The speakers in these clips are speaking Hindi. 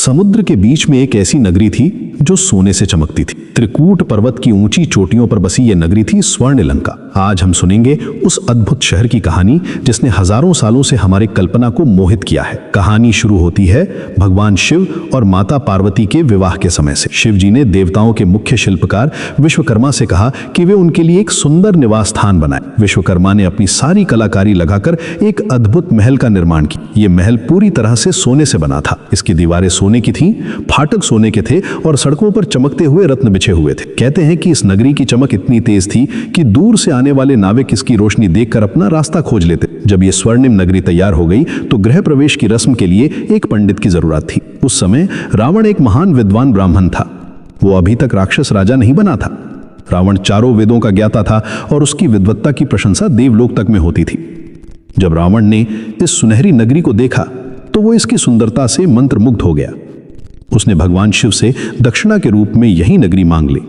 समुद्र के बीच में एक ऐसी नगरी थी जो सोने से चमकती थी। त्रिकूट पर्वत की ऊंची चोटियों पर बसी यह नगरी थी स्वर्ण लंका। आज हम सुनेंगे उस अद्भुत शहर की कहानी जिसने हजारों सालों से हमारी कल्पना को मोहित किया है। कहानी शुरू होती है भगवान शिव और माता पार्वती के विवाह के समय से। शिव जी ने देवताओं के मुख्य शिल्पकार विश्वकर्मा से कहा कि वे उनके लिए एक सुंदर निवास स्थान बनाए। विश्वकर्मा ने अपनी सारी कलाकारी लगाकर एक अद्भुत महल का निर्माण किया। यह महल पूरी तरह से सोने से बना था। इसकी दीवारें सोने की थीं, फाटक सोने के थे और सड़कों पर चमकते हुए रत्न बिछे हुए थे। कहते हैं कि इस नगरी की चमक इतनी तेज थी कि दूर से आने वाले नाविक इसकी रोशनी देखकर अपना रास्ता खोज लेते। जब यह स्वर्णिम नगरी तैयार हो गई तो गृह प्रवेश की रस्म के लिए एक पंडित की जरूरत थी। उस समय रावण एक महान विद्वान ब्राह्मण था। वो अभी तक राक्षस राजा नहीं बना था। रावण चारों वेदों का ज्ञाता था और उसकी विद्वत्ता की प्रशंसा देवलोक तक में होती थी। जब रावण ने इस सुनहरी नगरी को देखा तो वो इसकी सुंदरता से मंत्रमुग्ध हो गया। उसने भगवान शिव से दक्षिणा के रूप में यही नगरी मांग ली।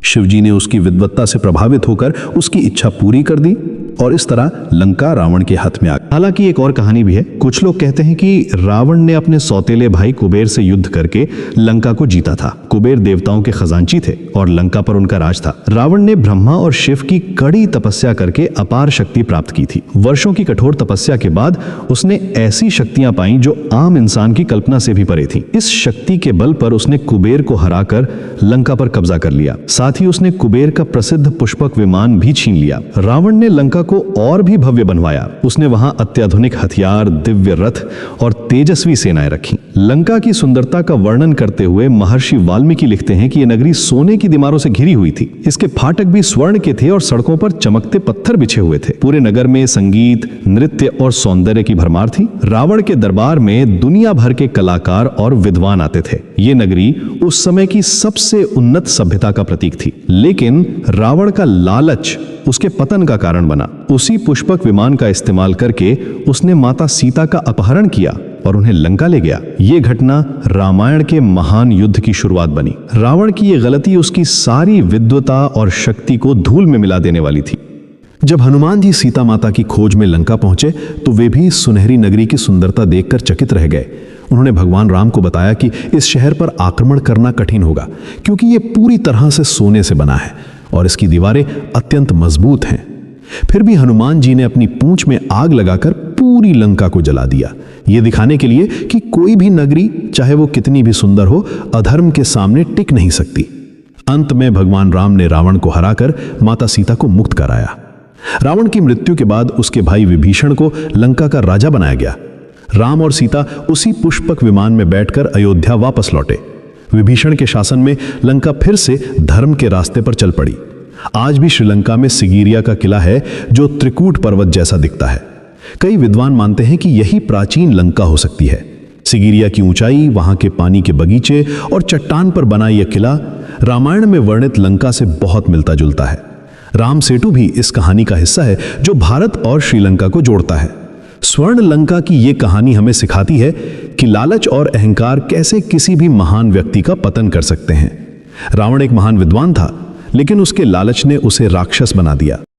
शिव जी ने उसकी विद्वत्ता से प्रभावित होकर उसकी इच्छा पूरी कर दी और इस तरह लंका रावण के हाथ में आ गई। हालांकि एक और कहानी भी है। कुछ लोग कहते हैं कि रावण ने अपने सौतेले भाई कुबेर से युद्ध करके लंका को जीता था। कुबेर देवताओं के खजांची थे और लंका पर उनका राज था। रावण ने ब्रह्मा और शिव की कड़ी तपस्या करके अपार शक्ति प्राप्त की थी। वर्षों की कठोर तपस्या के बाद उसने ऐसी शक्तियां पाई जो आम इंसान की कल्पना से भी परे थी। इस शक्ति के बल पर उसने कुबेर को हराकर लंका पर कब्जा कर लिया। साथ ही उसने कुबेर का प्रसिद्ध पुष्पक विमान भी छीन लिया। रावण ने लंका को और भी भव्य बनवाया। उसने वहां अत्याधुनिक हथियार, दिव्य रथ और तेजस्वी सेनाएं रखी। लंका की सुंदरता का वर्णन करते हुए महर्षि वाल्मीकि लिखते हैं कि यह नगरी सोने की दीवारों से घिरी हुई थी। इसके फाटक भी स्वर्ण के थे और सड़कों पर चमकते पत्थर बिछे हुए थे। पूरे नगर में संगीत, नृत्य और सौंदर्य की भरमार थी। रावण के दरबार में दुनिया भर के कलाकार और विद्वान आते थे। ये नगरी उस समय की सबसे उन्नत सभ्यता का प्रतीक थी। लेकिन रावण का लालच उसके पतन का कारण बना। उसी पुष्पक विमान का इस्तेमाल करके उसने माता सीता का अपहरण किया और उन्हें लंका ले गया। ये घटना रामायण के महान युद्ध की शुरुआत बनी। रावण की यह गलती उसकी सारी विद्वता और शक्ति को धूल में मिला देने वाली थी। जब हनुमान जी सीता माता की खोज में लंका पहुंचे तो वे भी सुनहरी नगरी की सुंदरता देखकर चकित रह गए। उन्होंने भगवान राम को बताया कि इस शहर पर आक्रमण करना कठिन होगा क्योंकि ये पूरी तरह से सोने से बना है और इसकी दीवारें अत्यंत मजबूत हैं। फिर भी हनुमान जी ने अपनी पूंछ में आग लगाकर पूरी लंका को जला दिया, ये दिखाने के लिए कि कोई भी नगरी, चाहे वो कितनी भी सुंदर हो, अधर्म के सामने टिक नहीं सकती। अंत में भगवान राम ने रावण को हराकर माता सीता को मुक्त कराया। रावण की मृत्यु के बाद उसके भाई विभीषण को लंका का राजा बनाया गया। राम और सीता उसी पुष्पक विमान में बैठकर अयोध्या वापस लौटे। विभीषण के शासन में लंका फिर से धर्म के रास्ते पर चल पड़ी। आज भी श्रीलंका में सिगिरिया का किला है जो त्रिकूट पर्वत जैसा दिखता है। कई विद्वान मानते हैं कि यही प्राचीन लंका हो सकती है। सिगिरिया की ऊंचाई, वहां के पानी के बगीचे और चट्टान पर बना यह किला रामायण में वर्णित लंका से बहुत मिलता जुलता है। राम सेतु भी इस कहानी का हिस्सा है जो भारत और श्रीलंका को जोड़ता है। स्वर्ण लंका की ये कहानी हमें सिखाती है कि लालच और अहंकार कैसे किसी भी महान व्यक्ति का पतन कर सकते हैं। रावण एक महान विद्वान था, लेकिन उसके लालच ने उसे राक्षस बना दिया।